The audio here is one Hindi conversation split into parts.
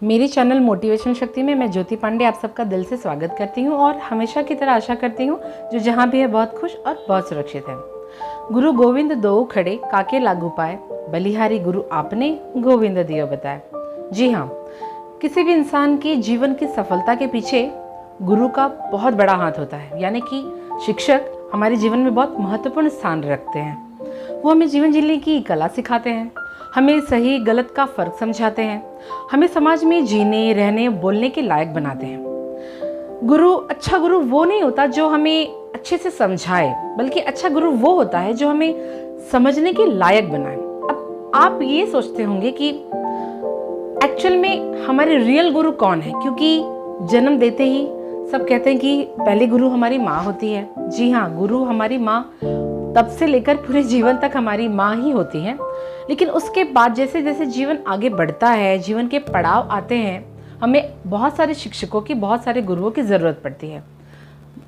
मेरे चैनल मोटिवेशन शक्ति में मैं ज्योति पांडे आप सबका दिल से स्वागत करती हूँ और हमेशा की तरह आशा करती हूँ जो जहाँ भी है बहुत खुश और बहुत सुरक्षित है। गुरु गोविंद दो खड़े काके लागू पाए, बलिहारी गुरु आपने गोविंद दियो बताए। जी हाँ, किसी भी इंसान की जीवन की सफलता के पीछे गुरु का बहुत बड़ा हाथ होता है। यानी कि शिक्षक हमारे जीवन में बहुत महत्वपूर्ण स्थान रखते हैं। वो हमें जीवन जीने की कला सिखाते हैं, हमें सही गलत का फर्क समझाते हैं, हमें समाज में जीने रहने बोलने के लायक बनाते हैं। अच्छा गुरु वो नहीं होता जो हमें अच्छे से समझाए, बल्कि अच्छा गुरु वो होता है जो हमें समझने के लायक बनाए। अब आप ये सोचते होंगे कि एक्चुअल में हमारे रियल गुरु कौन है, क्योंकि जन्म देते ही सब कहते हैं कि पहले गुरु हमारी माँ होती है। जी हाँ, गुरु हमारी माँ तब से लेकर पूरे जीवन तक हमारी माँ ही होती है। लेकिन उसके बाद जैसे जैसे जीवन आगे बढ़ता है, जीवन के पड़ाव आते हैं, हमें बहुत सारे शिक्षकों की, बहुत सारे गुरुओं की ज़रूरत पड़ती है।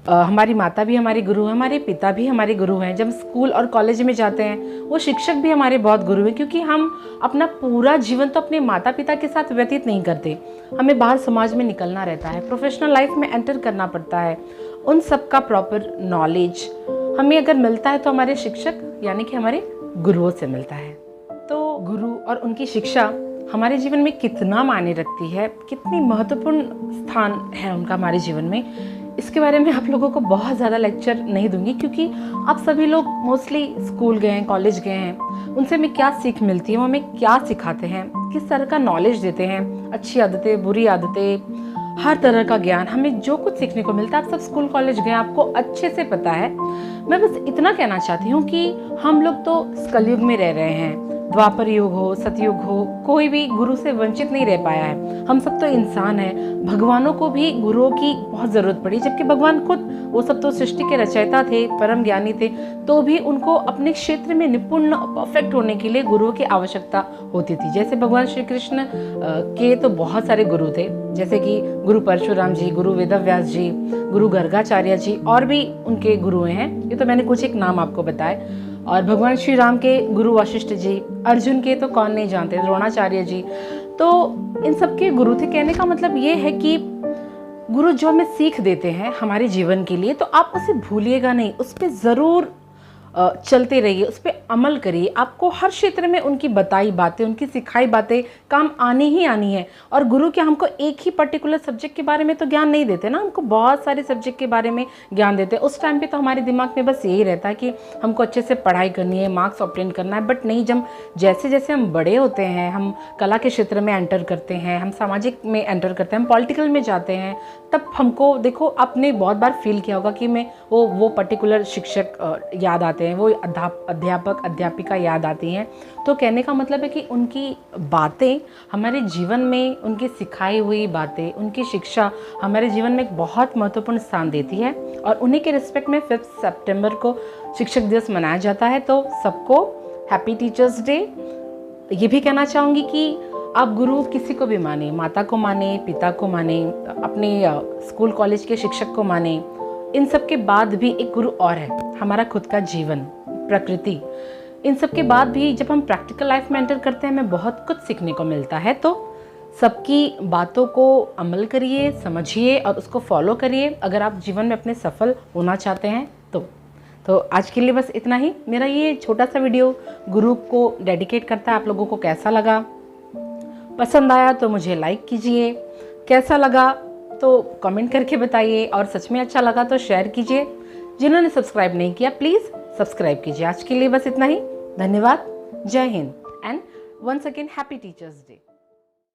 हमारी माता भी हमारे गुरु हैं, हमारे पिता भी हमारे गुरु हैं। जब स्कूल और कॉलेज में जाते हैं वो शिक्षक भी हमारे बहुत गुरु हैं, क्योंकि हम अपना पूरा जीवन तो अपने माता पिता के साथ व्यतीत नहीं करते। हमें बाहर समाज में निकलना रहता है, प्रोफेशनल लाइफ में एंटर करना पड़ता है। उन सब का प्रॉपर नॉलेज हमें अगर मिलता है तो हमारे शिक्षक यानी कि हमारे गुरुओं से मिलता है। तो गुरु और उनकी शिक्षा हमारे जीवन में कितना मायने रखती है, कितनी महत्वपूर्ण स्थान है उनका हमारे जीवन में, इसके बारे में आप लोगों को बहुत ज़्यादा लेक्चर नहीं दूंगी, क्योंकि आप सभी लोग मोस्टली स्कूल गए हैं, कॉलेज गए हैं। उनसे हमें क्या सीख मिलती है, वो हमें क्या सिखाते हैं, किस तरह का नॉलेज देते हैं, अच्छी आदतें, बुरी आदतें, हर तरह का ज्ञान, हमें जो कुछ सीखने को मिलता है। आप सब स्कूल कॉलेज गए, आपको अच्छे से पता है। मैं बस इतना कहना चाहती हूँ कि हम लोग तो कलयुग में रह रहे हैं, द्वापर युग हो, सतयुग हो, कोई भी गुरु से वंचित नहीं रह पाया है। हम सब तो इंसान हैं। भगवानों को भी गुरुओं की बहुत ज़रूरत पड़ी, जबकि भगवान खुद वो सब तो सृष्टि के रचयिता थे, परम ज्ञानी थे, तो भी उनको अपने क्षेत्र में निपुण परफेक्ट होने के लिए गुरुओं की आवश्यकता होती थी। जैसे भगवान श्री कृष्ण के तो बहुत सारे गुरु थे, जैसे कि गुरु परशुराम जी, गुरु वेदव्यास जी, गुरु गर्गाचार्य जी, और भी उनके गुरु हैं। ये तो मैंने कुछ एक नाम आपको बताए। और भगवान श्री राम के गुरु वशिष्ठ जी, अर्जुन के तो कौन नहीं जानते, द्रोणाचार्य जी, तो इन सब के गुरु थे। कहने का मतलब ये है कि गुरु जो हमें सीख देते हैं हमारे जीवन के लिए, तो आप उसे भूलिएगा नहीं, उस पर ज़रूर चलते रहिए, उस पर अमल करिए। आपको हर क्षेत्र में उनकी बताई बातें, उनकी सिखाई बातें काम आनी ही आनी है। और गुरु क्या हमको एक ही पर्टिकुलर सब्जेक्ट के बारे में तो ज्ञान नहीं देते ना, हमको बहुत सारे सब्जेक्ट के बारे में ज्ञान देते हैं। उस टाइम पे तो हमारे दिमाग में बस यही रहता है कि हमको अच्छे से पढ़ाई करनी है, मार्क्स ऑब्टेन करना है। बट नहीं, जब जैसे जैसे हम बड़े होते हैं, हम कला के क्षेत्र में एंटर करते हैं, हम सामाजिक में एंटर करते हैं, हम पॉलिटिकल में जाते हैं, तब हमको देखो, आपने बहुत बार फील किया होगा कि मैं वो पर्टिकुलर शिक्षक याद आते हैं, वो अध्यापक अध्यापिका याद आती हैं। तो कहने का मतलब है कि उनकी बातें हमारे जीवन में, उनकी सिखाई हुई बातें, उनकी शिक्षा हमारे जीवन में एक बहुत महत्वपूर्ण स्थान देती है। और उन्हीं के रिस्पेक्ट में 5 सितंबर को शिक्षक दिवस मनाया जाता है। तो सबको हैप्पी टीचर्स डे। ये भी कहना चाहूँगी कि आप गुरु किसी को भी माने, माता को माने, पिता को माने, अपने स्कूल कॉलेज के शिक्षक को माने, इन सब के बाद भी एक गुरु और है, हमारा खुद का जीवन, प्रकृति। इन सब के बाद भी जब हम प्रैक्टिकल लाइफ में एंटर करते हैं, हमें बहुत कुछ सीखने को मिलता है। तो सबकी बातों को अमल करिए, समझिए और उसको फॉलो करिए, अगर आप जीवन में अपने सफल होना चाहते हैं तो आज के लिए बस इतना ही। मेरा ये छोटा सा वीडियो गुरु को डेडिकेट करता है। आप लोगों को कैसा लगा? पसंद आया तो मुझे लाइक कीजिए, कैसा लगा तो कमेंट करके बताइए, और सच में अच्छा लगा तो शेयर कीजिए। जिन्होंने सब्सक्राइब नहीं किया प्लीज़ सब्सक्राइब कीजिए। आज के लिए बस इतना ही। धन्यवाद। जय Hind and once again happy teachers day.